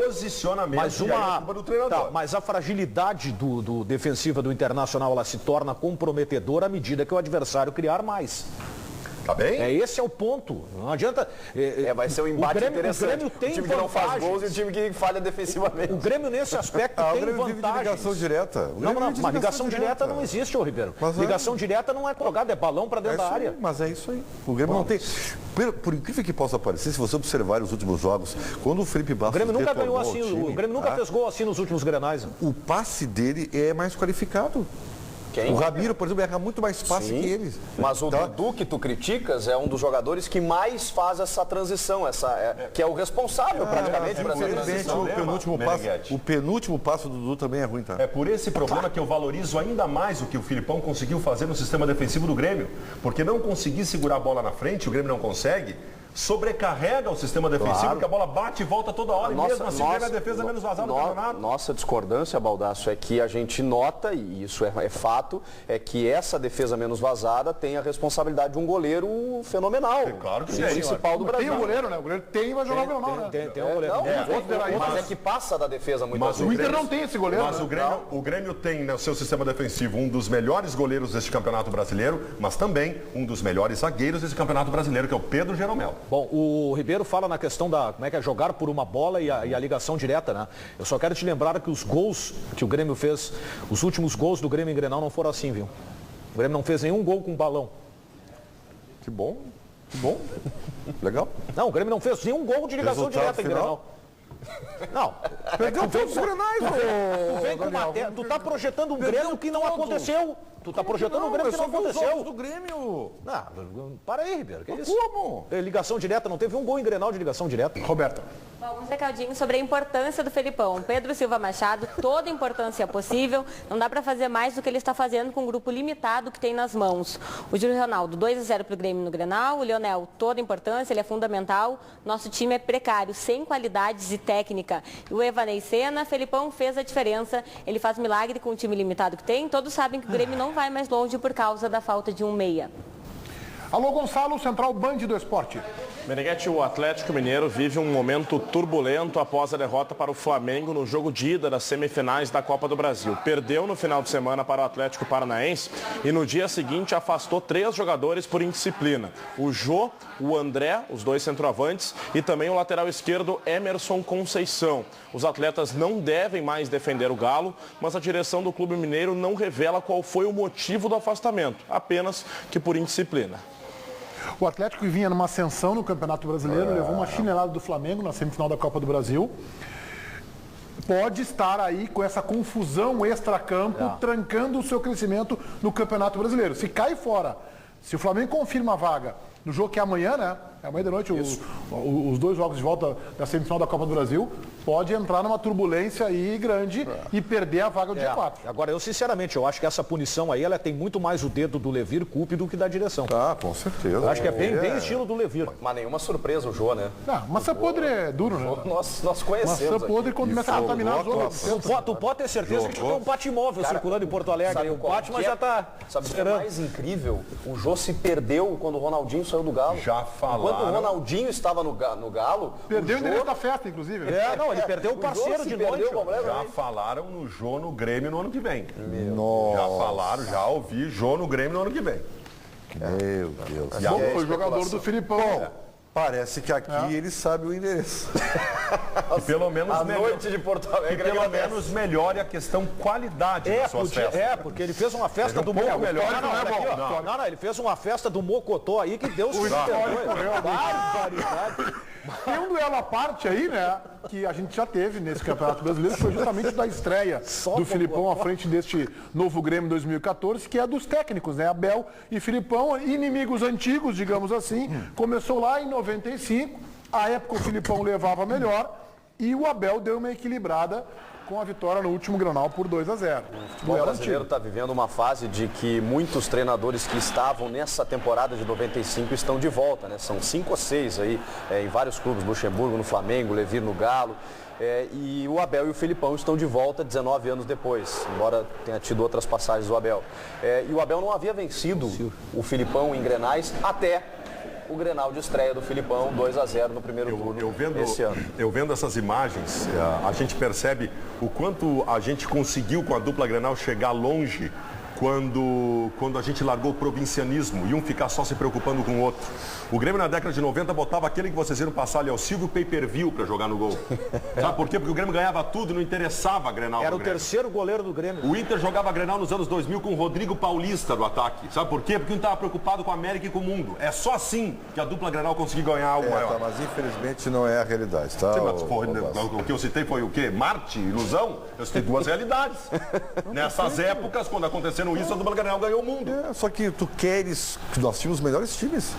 posicionamento e a culpa do treinador. Tá, mas a fragilidade do defensiva do Internacional, ela se torna comprometedora à medida que o adversário criar mais. Tá bem? Esse é o ponto. Não adianta. Vai ser um embate interessante. O Grêmio tem o time que não faz gols e o time que falha defensivamente. O Grêmio, nesse aspecto, tem vantagens. Vive de ligação direta. Mas ligação direta não existe, ô Ribeiro. Ligação direta não é colocada, é balão para dentro da área. Mas é isso aí. O Grêmio não tem. Por incrível que possa parecer, se você observar os últimos jogos, quando o Felipe Bastos. O Grêmio nunca ganhou assim. O Grêmio nunca fez gol assim nos últimos Grenais. O passe dele é mais qualificado. Quem? O Ramiro, por exemplo, erra muito mais passe que eles. Mas o Dudu que tu criticas é um dos jogadores que mais faz essa transição, que é o responsável praticamente para essa transição. O penúltimo passo do Dudu também é ruim, tá? É por esse problema que eu valorizo ainda mais o que o Filipão conseguiu fazer no sistema defensivo do Grêmio. Porque não conseguir segurar a bola na frente, o Grêmio não consegue, sobrecarrega o sistema defensivo, porque a bola bate e volta toda hora, e mesmo assim a defesa menos vazada do campeonato. Nossa discordância, Baldasso, é que a gente nota, e isso é fato, é que essa defesa menos vazada tem a responsabilidade de um goleiro fenomenal. Claro que sim. O principal do Brasil. Tem o goleiro, né? O goleiro tem e vai jogar fenomenal, né? Tem um goleiro. Mas é que passa da defesa muitas vezes. O Inter não tem esse goleiro. Mas o Grêmio tem no seu sistema defensivo um dos melhores goleiros deste campeonato brasileiro, mas também um dos melhores zagueiros desse campeonato brasileiro, que é o Pedro Jeromel. Bom, o Ribeiro fala na questão da como é que é jogar por uma bola e a ligação direta, né? Eu só quero te lembrar que os gols que o Grêmio fez, os últimos gols do Grêmio em Grenal não foram assim, viu? O Grêmio não fez nenhum gol com balão. Que bom. Legal. Não, o Grêmio não fez nenhum gol de ligação direta em Grenal. Não. Perdeu todos os Grenais, Tu tá projetando um Grêmio que não aconteceu. Tu tá projetando um Grêmio que não aconteceu. Do Grêmio. Para aí, Ribeiro. Que isso? Como? Ligação direta, não teve um gol em Grenal de ligação direta. Roberto. Alguns recadinhos sobre a importância do Felipão. Pedro Silva Machado, toda a importância possível. Não dá para fazer mais do que ele está fazendo com o grupo limitado que tem nas mãos. O Júlio Ronaldo, 2-0 para o Grêmio no Grenal. O Leonel, toda a importância, ele é fundamental. Nosso time é precário, sem qualidades e técnica. E o Evanei Sena, Felipão fez a diferença. Ele faz milagre com o time limitado que tem. Todos sabem que o Grêmio não vai mais longe por causa da falta de um meia. Alô, Gonçalo, Central Band do Esporte. Meneghete, o Atlético Mineiro vive um momento turbulento após a derrota para o Flamengo no jogo de ida das semifinais da Copa do Brasil. Perdeu no final de semana para o Atlético Paranaense e no dia seguinte afastou 3 jogadores por indisciplina. O Jô, o André, os 2 centroavantes, e também o lateral esquerdo Emerson Conceição. Os atletas não devem mais defender o Galo, mas a direção do Clube Mineiro não revela qual foi o motivo do afastamento, apenas que por indisciplina. O Atlético vinha numa ascensão no Campeonato Brasileiro, levou uma chinelada do Flamengo na semifinal da Copa do Brasil. Pode estar aí com essa confusão extracampo, trancando o seu crescimento no Campeonato Brasileiro. Se cai fora, se o Flamengo confirma a vaga no jogo que é amanhã, né? É amanhã de noite, os 2 jogos de volta da semifinal da Copa do Brasil, pode entrar numa turbulência aí grande e perder a vaga do dia 4. Agora, eu sinceramente, eu acho que essa punição aí, ela tem muito mais o dedo do Levir Coupe do que da direção. Tá, com certeza. Eu acho que é bem estilo do Levir. Mas nenhuma surpresa o Jô, né? Maçã podre é duro, né? Nós conhecemos. Maçã podre quando começa a contaminar os outros. Tu pode ter certeza que tu tem um Batmóvel circulando em Porto Alegre. O Batman já tá Sabe o que é mais incrível? O Jô se perdeu quando o Ronaldinho saiu do Galo. Já falaram. Enquanto o Ronaldinho estava no Galo... Perdeu o endereço da festa, inclusive. Ele perdeu o parceiro de noite. Já falaram no Jô no Grêmio no ano que vem. Nossa. Já falaram, já ouvi Jô no Grêmio no ano que vem. Meu Deus. Bom, foi jogador do Filipão. Parece que aqui ele sabe o endereço. E pelo menos a noite de Porto Alegre. Pelo menos melhore a questão qualidade das suas festas. Porque ele fez uma festa do pouco melhor. Não, ele fez uma festa do Mocotó aí que Deus se barbaridade. Tem um duelo à parte aí, né? Que a gente já teve nesse Campeonato Brasileiro, que foi justamente da estreia do Filipão à frente deste novo Grêmio 2014, que é dos técnicos, né? Abel e Filipão, inimigos antigos, digamos assim. Começou lá em 95, a época o Filipão levava melhor e o Abel deu uma equilibrada com a vitória no último Grenal por 2-0. O futebol brasileiro está vivendo uma fase de que muitos treinadores que estavam nessa temporada de 95 estão de volta, né? São 5 ou 6 aí, em vários clubes, Luxemburgo no Flamengo, Levir no Galo. E o Abel e o Filipão estão de volta 19 anos depois, embora tenha tido outras passagens do Abel. E o Abel não havia vencido o Filipão em Grenais até o Grenal de estreia do Filipão, 2-0 no primeiro turno esse ano. Eu vendo essas imagens, a gente percebe o quanto a gente conseguiu com a dupla Grenal chegar longe quando a gente largou o provincianismo e um ficar só se preocupando com o outro. O Grêmio na década de 90 botava aquele que vocês viram passar ali, o Silvio Pay-Per-View para jogar no gol. Sabe por quê? Porque o Grêmio ganhava tudo e não interessava a Grenal. Era o terceiro goleiro do Grêmio. O Inter jogava a Grenal nos anos 2000 com o Rodrigo Paulista do ataque. Sabe por quê? Porque não estava preocupado com a América e com o mundo. É só assim que a dupla Grenal conseguiu ganhar algo maior. Tá, mas infelizmente não é a realidade, tá? Sim, mas o que eu citei foi o quê? Marte, ilusão? Eu citei duas realidades. Nessas épocas, quando aconteceram isso, a dupla Grenal ganhou o mundo. Só que tu queres que nós tínhamos os melhores times.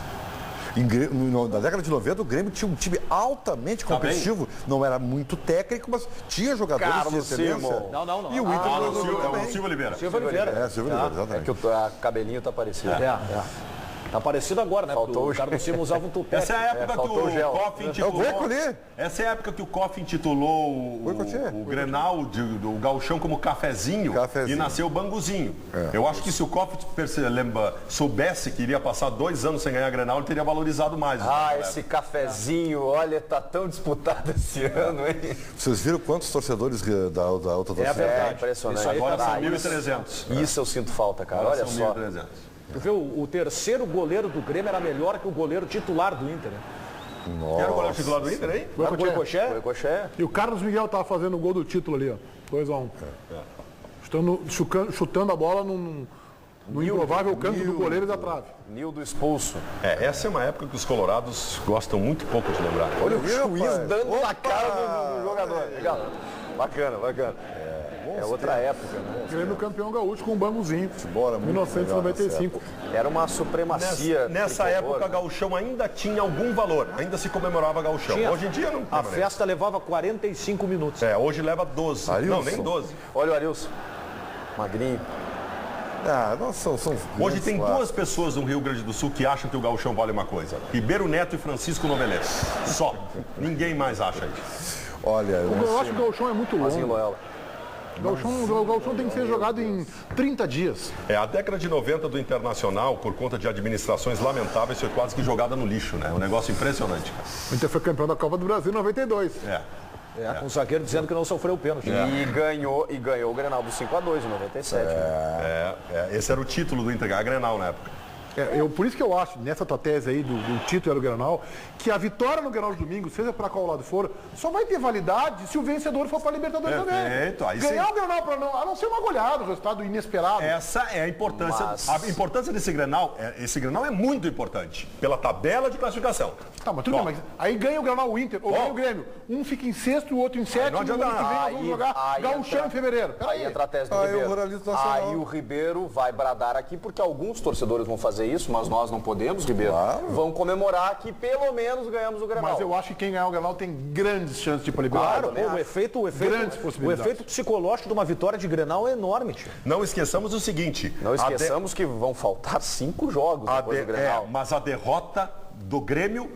Na década de 90, o Grêmio tinha um time altamente competitivo. Não era muito técnico, mas tinha jogadores de excelência. Não. E o Inter é o Silvio Oliveira. Silvio Oliveira. Silvio Oliveira, exatamente. É que o cabelinho tá parecido. Tá parecido agora, né? Faltou Porque o Carlos Silva usava um tupé. Essa é a época que o Koff intitulou. Essa é a época que o Koff intitulou o Grenal, o gauchão como cafezinho. E nasceu o Banguzinho. Eu acho que se o Koff soubesse que iria passar 2 anos sem ganhar Grenal, ele teria valorizado mais. Esse cafezinho, olha, tá tão disputado esse ano, hein? Vocês viram quantos torcedores da outra torcida? É verdade. É impressionante. Agora são 1.300. Isso eu sinto falta, cara. Olha só. 1.300. Tu vê, o terceiro goleiro do Grêmio era melhor que o goleiro titular do Inter. Né? Quem era o goleiro titular do Inter, hein? Goicoechea. E o Carlos Miguel tava fazendo o gol do título ali, ó. 2-1. Chutando a bola no improvável canto do goleiro e da trave. Nildo expulso. Essa é uma época que os colorados gostam muito pouco de lembrar. Olha o juiz dando na cara do jogador. Legal. Bacana. É outra época, né? Grêmio campeão gaúcho com um Banguzinho. 1995. Era uma supremacia. Nessa época, Gauchão ainda tinha algum valor. Ainda se comemorava Gauchão. Hoje em dia não. A festa levava 45 minutos. Hoje leva 12. Arilson. Não, nem 12. Olha o Arilson. Magrinho. Hoje tem 2 pessoas no Rio Grande do Sul que acham que o Gauchão vale uma coisa. Ribeiro Neto e Francisco Novelés. Só. Ninguém mais acha isso. Olha, eu acho que o Gauchão é muito longo. O Gauchão tem que ser jogado em 30 dias. A década de 90 do Internacional, por conta de administrações lamentáveis, foi quase que jogada no lixo, né? Um negócio impressionante, cara. O Inter foi campeão da Copa do Brasil em 92. Com o zagueiro dizendo que não sofreu o pênalti. E ganhou o Grenal do 5-2 em 97. Esse era o título do Inter, a Grenal na época. Por isso que eu acho, nessa tua tese aí do título e do Grenal, que a vitória no Grenal de domingo, seja para qual lado for, só vai ter validade se o vencedor for para a Libertadores também. Aí ganhar o Grenal a não ser uma goleada, um resultado inesperado. Essa é a importância. A importância desse Grenal, esse Grenal é muito importante, pela tabela de classificação. Tá, mas tudo bem, mas aí ganha o Grenal o Inter, ou ganha o Grêmio. Um fica em sexto, o outro em sétimo, no ano que vem nós vamos jogar Gauchão em fevereiro. Aí entra a tese do Ribeiro. Aí o Ribeiro vai bradar aqui, porque alguns torcedores vão fazer isso, mas nós não podemos, Ribeiro. Vão comemorar que pelo menos ganhamos o Grenal. Mas eu acho que quem ganhar o Grenal tem grandes chances de ir para a Libertadores. Claro, o efeito psicológico de uma vitória de Grenal é enorme, tio. Não esqueçamos o seguinte. Não esqueçamos que vão faltar 5 jogos depois do Grenal. Mas a derrota do Grêmio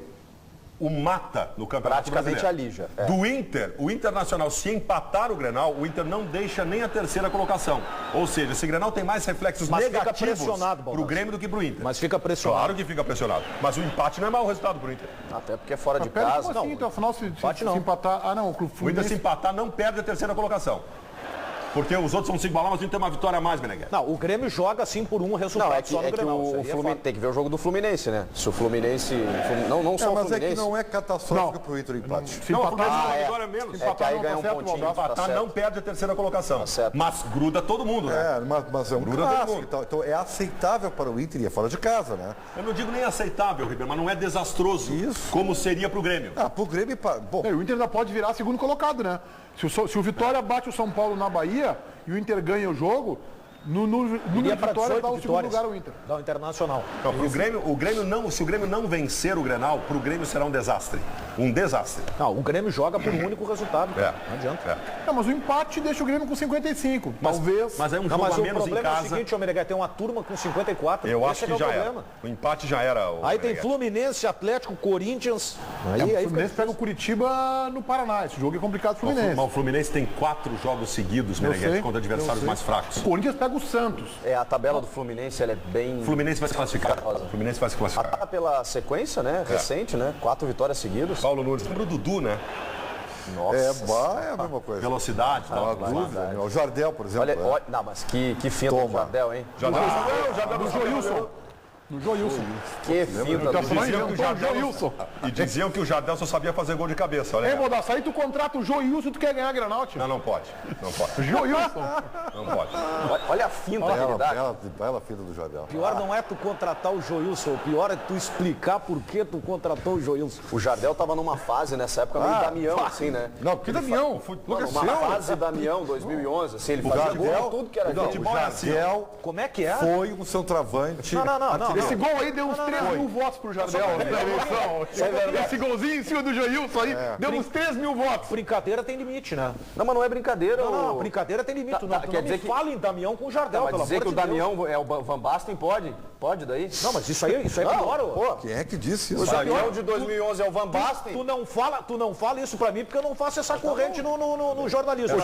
o mata no Campeonato Praticamente Brasileiro. alija. Do Inter, o Internacional, se empatar o Grenal, o Inter não deixa nem a terceira colocação. Ou seja, esse Grenal tem mais reflexos negativos para o Grêmio do que para o Inter. Mas fica pressionado. Claro que fica pressionado. Mas o empate não é mau resultado para o Inter. Até porque é fora de casa. Assim, então, afinal, se empatar... O Inter se empatar não perde a terceira colocação. Porque os outros vão se igualar, mas o Inter tem uma vitória a mais, Meneghel. Não, o Grêmio joga assim por um resultado só no Grenal. Tem que ver o jogo do Fluminense, né? Se o Fluminense... Não só o Fluminense... Mas é que não é catastrófico pro Inter o empate. Se empatar, vitória menos. É que aí ganha um pontinho. Se empatar, não perde a terceira colocação. Mas gruda todo mundo, né? Mas é um clássico. Então é aceitável para o Inter e é fora de casa, né? Eu não digo nem aceitável, Ribeiro, mas não é desastroso. Isso. Como seria pro Grêmio. Pro Grêmio... Bom, o Inter ainda pode virar segundo colocado, né? Se o Vitória bate o São Paulo na Bahia e o Inter ganha o jogo, no número de vitórias dá o segundo lugar ao Inter. Dá o Internacional. Não, se o Grêmio não vencer o Grenal, pro Grêmio será um desastre. Um desastre. Não, o Grêmio joga por um único resultado. Não adianta. Não, mas o empate deixa o Grêmio com 55. Talvez. Mas é um jogo a menos em casa. Mas o problema é o seguinte, Meneghel, tem uma turma com 54. Eu acho que já era. O empate já era. Aí tem Fluminense, Atlético, Corinthians. O Fluminense pega o Curitiba no Paraná. Esse jogo é complicado pro Fluminense. Mas o Fluminense tem 4 jogos seguidos, Meneghel, contra adversários mais fracos. O Corinthians pega o Santos. A tabela do Fluminense ela é bem... O Fluminense vai se classificar. O Fluminense vai se classificar. Até pela sequência, né? Recente, né? 4 vitórias seguidas. Paulo Nunes. Lembra o Dudu, né? Nossa. É a mesma coisa. Velocidade, Não há dúvida. O Jardel, por exemplo. Olha, não, mas que finta do Jardel, hein? Do Joilson. No Joilson. Que finta do Joilson. E diziam que o Jardel só sabia fazer gol de cabeça. Olha Ei, aí. Modaço, aí tu contrata o Joilson e tu quer ganhar a Grenal, tio. Não pode. Não pode. Joilson. Não pode. Olha a finta que ele dá. Bela fita do Jardel. O pior não é tu contratar o Joilson, o pior é tu explicar por que tu contratou o Joilson. O Jardel tava numa fase nessa época meio Damião, assim, né? Não, porque Damião. Uma fase Damião, 2011, assim, ele fazia gol em tudo que era gente. O Jardel Como é que é? foi um centroavante. Não. Esse gol aí deu uns 3 mil votos pro Jardel na eleição. Esse golzinho em cima do Joilson aí deu uns 3 mil votos. Brincadeira tem limite, né? Não, mas não é brincadeira. Não, brincadeira tem limite. Tu não quer dizer que fala em Damião com o Jardel, Mas pelo dizer amor que o de Deus. Damião é o Van Basten pode? Pode daí? Não, mas isso aí é pior. Pô, Quem é que disse o isso? Damião de 2011 é o Van Basten? Tu não fala isso pra mim porque eu não faço essa corrente no jornalismo.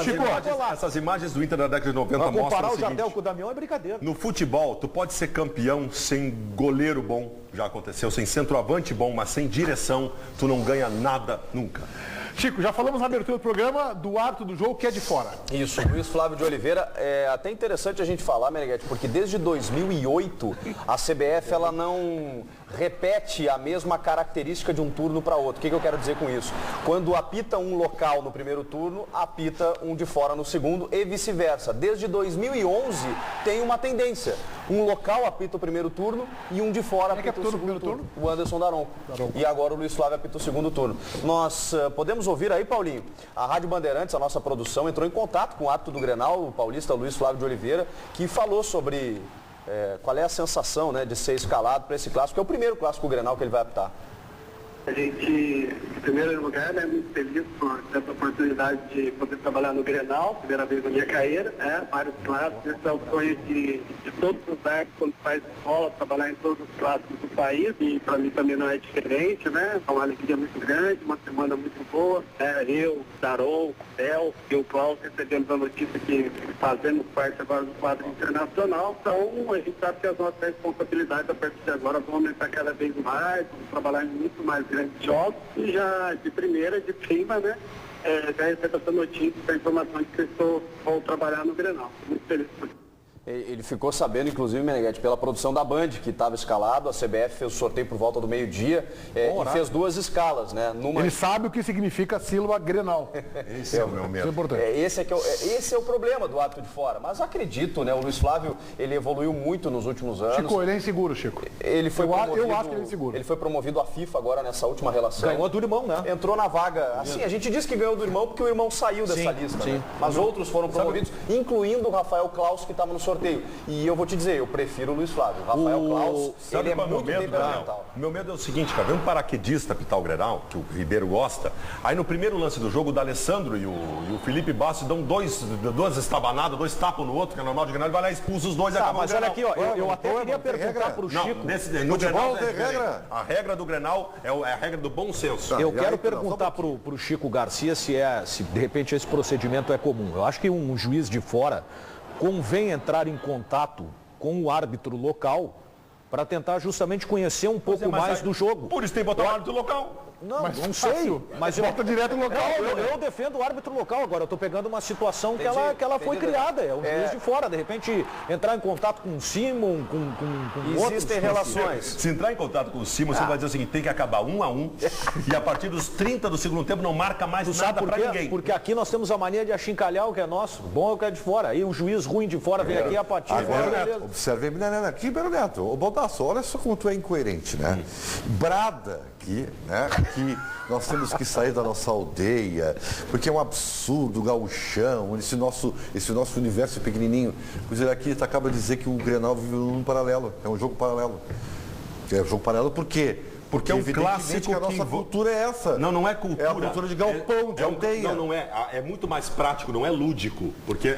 Essas imagens do Inter da década de 90 Pra mostram comparar o o Jardel seguinte. com o Damião é brincadeira. No futebol, tu pode ser campeão sem goleiro bom, já aconteceu, sem centroavante bom, mas sem direção, tu não ganha nada nunca. Chico, já falamos na abertura do programa do árbitro do jogo que é de fora. Isso, Luiz Flávio de Oliveira. É até interessante a gente falar, Meneghetti, porque desde 2008 a CBF ela não repete a mesma característica de um turno para outro. O que eu quero dizer com isso? Quando apita um local no primeiro turno, apita um de fora no segundo e vice-versa. Desde 2011 tem uma tendência. Um local apita o primeiro turno e um de fora apita o segundo turno. O Anderson Daronco. E agora o Luiz Flávio apita o segundo turno. Nós podemos ouvir aí, Paulinho, a Rádio Bandeirantes, a nossa produção, entrou em contato com o árbitro do Grenal, o paulista Luiz Flávio de Oliveira, que falou sobre qual é a sensação, né, de ser escalado para esse clássico, que é o primeiro clássico Grenal que ele vai apitar. A gente, em primeiro lugar, é muito feliz por ter essa oportunidade de poder trabalhar no Grenal, primeira vez na minha carreira, vários clássicos, esse é o sonho de todos os árbitros quando faz escola, trabalhar em todos os clássicos do país, e para mim também não é diferente, né? É uma alegria muito grande, uma semana muito boa. Eu, Daron, Del e o Klaus recebemos a notícia que fazemos parte agora do quadro internacional, então a gente sabe que as nossas responsabilidades a partir de agora vão aumentar cada vez mais, vamos trabalhar em muito mais grandes jogos, e já de primeira, de cima, né, já recebo essa notícia, essa informação de que eu vou trabalhar no Grenal. Muito feliz por isso. Ele ficou sabendo, inclusive, Meneghetti, pela produção da Band, que estava escalado, a CBF fez o sorteio por volta do meio-dia e fez 2 escalas, né? Ele sabe o que significa a sílaba Grenal. Esse é o meu medo. Isso é importante. Esse é o problema do árbitro de fora, mas acredito, né? O Luiz Flávio, ele evoluiu muito nos últimos anos. Chico, ele é inseguro, Chico. Ele foi eu acho que ele é inseguro. Ele foi promovido à FIFA agora nessa última relação. Ganhou do irmão, né? Entrou na vaga. Assim, a gente diz que ganhou do irmão porque o irmão saiu dessa lista. Né? Mas outros foram promovidos, incluindo o Rafael Klaus, que estava no sorteio. E eu vou te dizer, eu prefiro o Luiz Flávio. O Rafael Klaus, ele é muito temperamental. O meu medo é o seguinte, cara, vem um paraquedista apitar o Grenal, que o Ribeiro gosta, aí no primeiro lance do jogo, o D'Alessandro e o Felipe Bastos dão duas estabanadas, 2 tapas no outro, que é normal de Grenal, ele vai lá e expulsa os dois e acaba o Mas olha Grenal. aqui, ó, eu até queria perguntar pro Chico. No Grenal tem regra. A regra do Grenal é a regra do bom senso. Eu quero perguntar pro Chico Garcia se de repente esse procedimento é comum. Eu acho que um juiz de fora convém entrar em contato com o árbitro local para tentar justamente conhecer um pouco mais do jogo. Por isso tem que botar o árbitro local. Não sei, mas Bota direto no local. Eu defendo o árbitro local agora. Eu estou pegando uma situação que ela foi criada. É um juiz de fora. De repente, entrar em contato com o Simon, com outros. Existem relações. Se entrar em contato com o Simon, você vai dizer o seguinte, tem que acabar 1-1 e a partir dos 30 do segundo tempo não marca mais nada para ninguém. Porque aqui nós temos a mania de achincalhar o que é nosso. Bom é o que é de fora. Aí um juiz ruim de fora vem aqui a partir de fora. Observe, aqui, Ribeiro Neto, o Baldasso, olha só como tu é incoerente, né? Brada aqui, né? Que nós temos que sair da nossa aldeia, porque é um absurdo o gauchão, esse nosso universo pequenininho. Pois é, aqui tu acaba de dizer que o Grenal vive num paralelo, é um jogo paralelo. É um jogo paralelo por quê? Porque é um clássico que a nossa cultura é essa. Não é cultura. É a cultura de galpão, de aldeia. Não é. É muito mais prático, não é lúdico. Porque